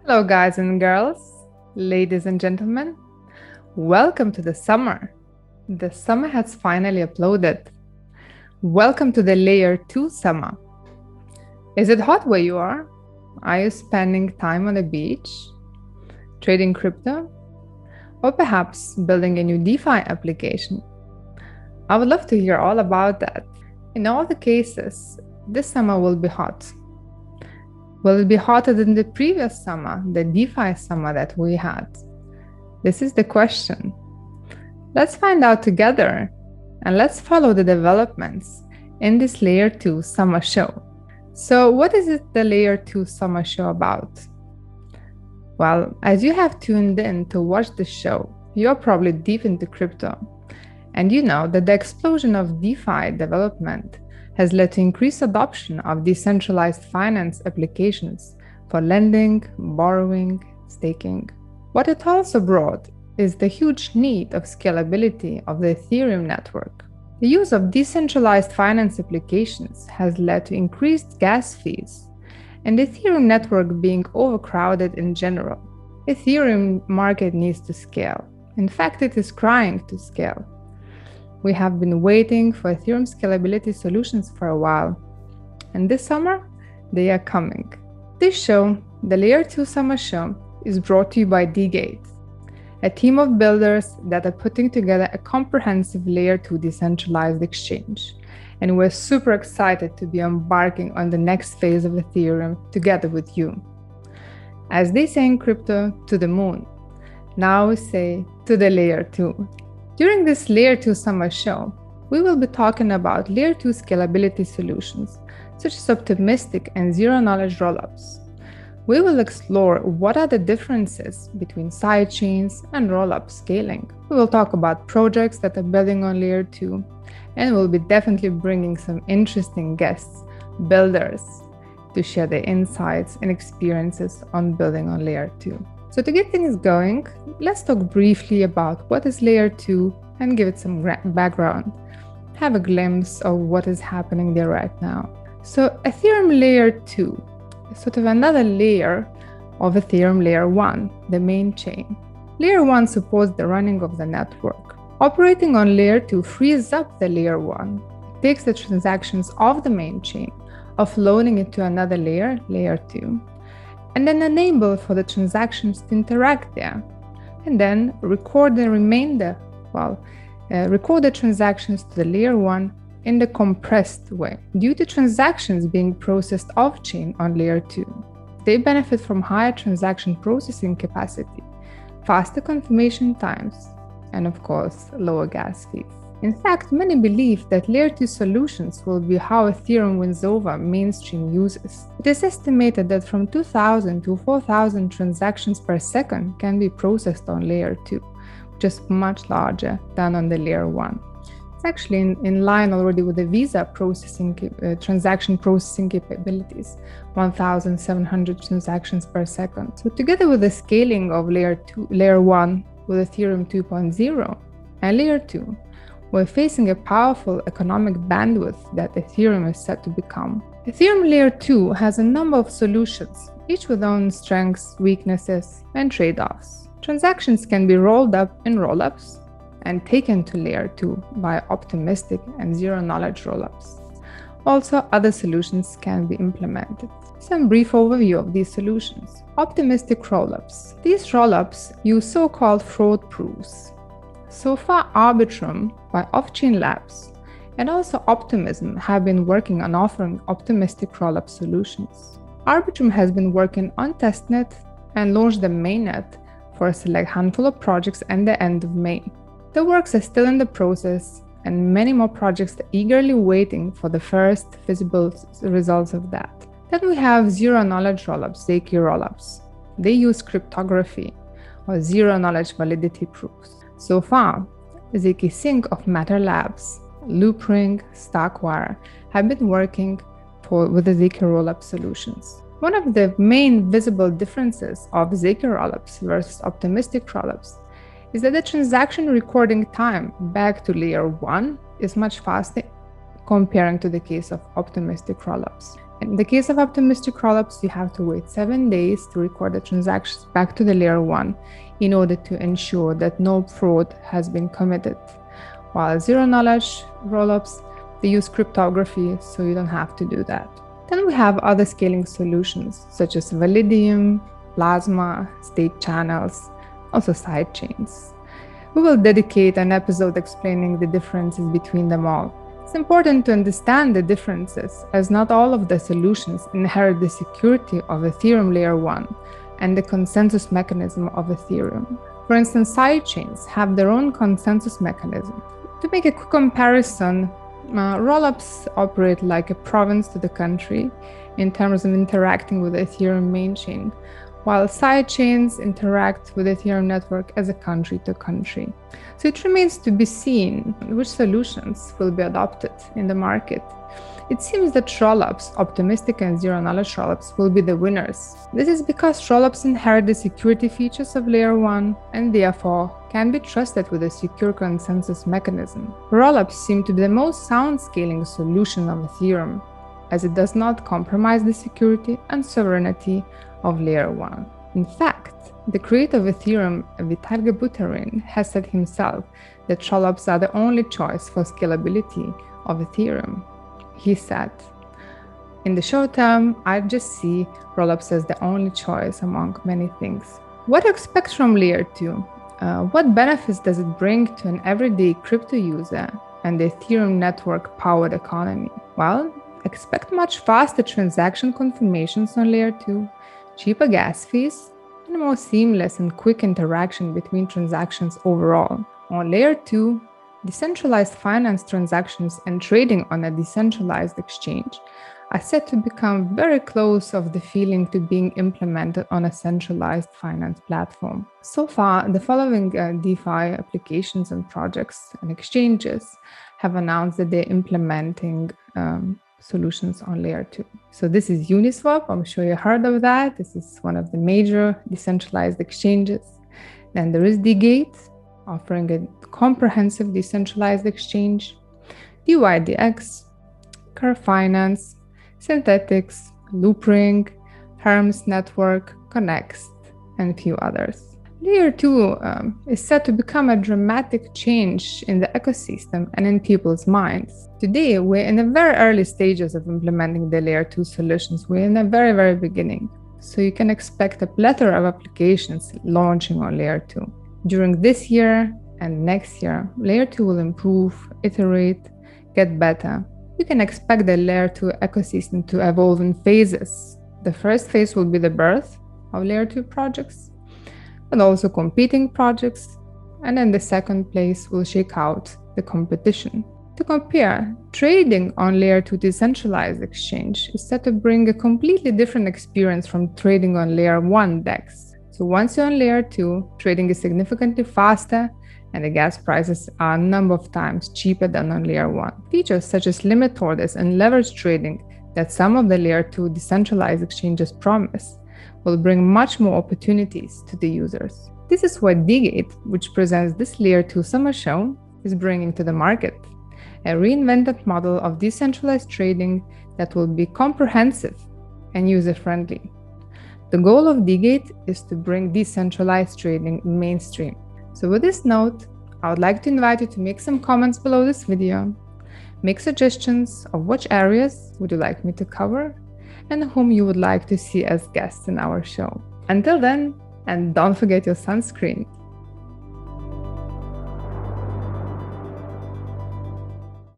Hello, guys and girls, ladies and gentlemen. Welcome to the summer. The summer has finally uploaded. Welcome to the Layer 2 summer. Is it hot where you are? Are you spending time on the beach, trading crypto, or perhaps building a new DeFi application? I would love to hear all about that. In all the cases, this summer will be hot. Will it be hotter than the previous summer, the DeFi summer that we had? This is the question. Let's find out together, and let's follow the developments in this Layer 2 summer show. So what is it the Layer 2 summer show about? Well, as you have tuned in to watch the show, you're probably deep into crypto, and you know that the explosion of DeFi development has led to increased adoption of decentralized finance applications for lending, borrowing, staking. What it also brought is the huge need of scalability of the Ethereum network. The use of decentralized finance applications has led to increased gas fees and the Ethereum network being overcrowded in general. Ethereum market needs to scale. In fact, it is crying to scale. We have been waiting for Ethereum scalability solutions for a while, and this summer, they are coming. This show, the Layer 2 Summer Show, is brought to you by DeGate, a team of builders that are putting together a comprehensive Layer 2 decentralized exchange, and we're super excited to be embarking on the next phase of Ethereum together with you. As they say in crypto, to the moon. Now we say to the Layer 2. During this Layer 2 Summer Show, we will be talking about Layer 2 scalability solutions, such as optimistic and zero-knowledge rollups. We will explore what are the differences between sidechains and rollup scaling. We will talk about projects that are building on Layer 2, and we'll be definitely bringing some interesting guests, builders, to share their insights and experiences on building on Layer 2. So to get things going, let's talk briefly about what is Layer 2 and give it some background. Have a glimpse of what is happening there right now. So Ethereum Layer 2 is sort of another layer of Ethereum Layer 1, the main chain. Layer 1 supports the running of the network. Operating on Layer 2 frees up the Layer 1. It takes the transactions of the main chain, offloading it to another layer, Layer 2. And then enable for the transactions to interact there, and then record the remainder, record the transactions to the Layer 1 in the compressed way. Due to transactions being processed off-chain on Layer 2, they benefit from higher transaction processing capacity, faster confirmation times, and of course, lower gas fees. In fact, many believe that Layer 2 solutions will be how Ethereum wins over mainstream users. It is estimated that from 2,000 to 4,000 transactions per second can be processed on Layer 2, which is much larger than on the Layer 1. It's actually in line already with the Visa transaction processing capabilities, 1,700 transactions per second. So together with the scaling of Layer 1 with Ethereum 2.0 and Layer 2, we're facing a powerful economic bandwidth that Ethereum is set to become. Ethereum Layer 2 has a number of solutions, each with own strengths, weaknesses, and trade-offs. Transactions can be rolled up in rollups and taken to Layer 2 by optimistic and zero-knowledge rollups. Also, other solutions can be implemented. Some brief overview of these solutions. Optimistic rollups. These rollups use so-called fraud proofs. So far, Arbitrum by Off-Chain Labs and also Optimism have been working on offering optimistic rollup solutions. Arbitrum has been working on testnet and launched the mainnet for a select handful of projects at the end of May. The works are still in the process, and many more projects are eagerly waiting for the first visible results of that. Then we have zero-knowledge rollups, ZK rollups. They use cryptography or zero-knowledge validity proofs. So far, ZK Sync of Matter Labs, Loopring, Starkwire have been working with the ZK rollup solutions. One of the main visible differences of ZK rollups versus optimistic rollups is that the transaction recording time back to Layer 1 is much faster comparing to the case of optimistic rollups. In the case of optimistic rollups, you have to wait 7 days to record the transactions back to the layer 1 in order to ensure that no fraud has been committed. While zero knowledge rollups, they use cryptography, so you don't have to do that. Then we have other scaling solutions such as Validium, Plasma, state channels, also sidechains. We will dedicate an episode explaining the differences between them all. It's important to understand the differences, as not all of the solutions inherit the security of Ethereum Layer 1 and the consensus mechanism of Ethereum. For instance, sidechains have their own consensus mechanism. To make a quick comparison, rollups operate like a province to the country in terms of interacting with the Ethereum main chain, while sidechains interact with the Ethereum network as a country to country. So it remains to be seen which solutions will be adopted in the market. It seems that rollups, optimistic and zero-knowledge rollups, will be the winners. This is because rollups inherit the security features of Layer 1 and therefore can be trusted with a secure consensus mechanism. Rollups seem to be the most sound scaling solution of Ethereum, as it does not compromise the security and sovereignty of Layer 1. In fact, the creator of Ethereum, Vitalik Buterin, has said himself that rollups are the only choice for scalability of Ethereum. He said, "In the short term, I just see rollups as the only choice among many things." What to expect from Layer 2? What benefits does it bring to an everyday crypto user and the Ethereum network-powered economy? Well, expect much faster transaction confirmations on Layer 2, cheaper gas fees, and more seamless and quick interaction between transactions overall. On Layer 2, decentralized finance transactions and trading on a decentralized exchange are said to become very close of the feeling to being implemented on a centralized finance platform. So far, the following DeFi applications and projects and exchanges have announced that they're implementing solutions on Layer 2. So this is Uniswap. I'm sure you heard of that. This is one of the major decentralized exchanges. Then there is DeGate, offering a comprehensive decentralized exchange, DYDX, Curve Finance, Synthetics, Loopring, Hermes Network, Connext, and a few others. Layer 2 is set to become a dramatic change in the ecosystem and in people's minds. Today, we're in the very early stages of implementing the Layer 2 solutions. We're in the very, very beginning. So you can expect a plethora of applications launching on Layer 2. During this year and next year, Layer 2 will improve, iterate, get better. You can expect the Layer 2 ecosystem to evolve in phases. The first phase will be the birth of Layer 2 projects, but also competing projects. And then the second place will shake out the competition. To compare, trading on Layer 2 decentralized exchange is set to bring a completely different experience from trading on Layer 1 DEX. So once you're on Layer 2, trading is significantly faster and the gas prices are a number of times cheaper than on Layer 1. Features such as limit orders and leverage trading that some of the Layer 2 decentralized exchanges promise will bring much more opportunities to the users. This is what DeGate, which presents this Layer 2 summer show, is bringing to the market. A reinvented model of decentralized trading that will be comprehensive and user-friendly. The goal of DeGate is to bring decentralized trading mainstream. So with this note, I would like to invite you to make some comments below this video, make suggestions of which areas would you like me to cover and whom you would like to see as guests in our show. Until then, and don't forget your sunscreen.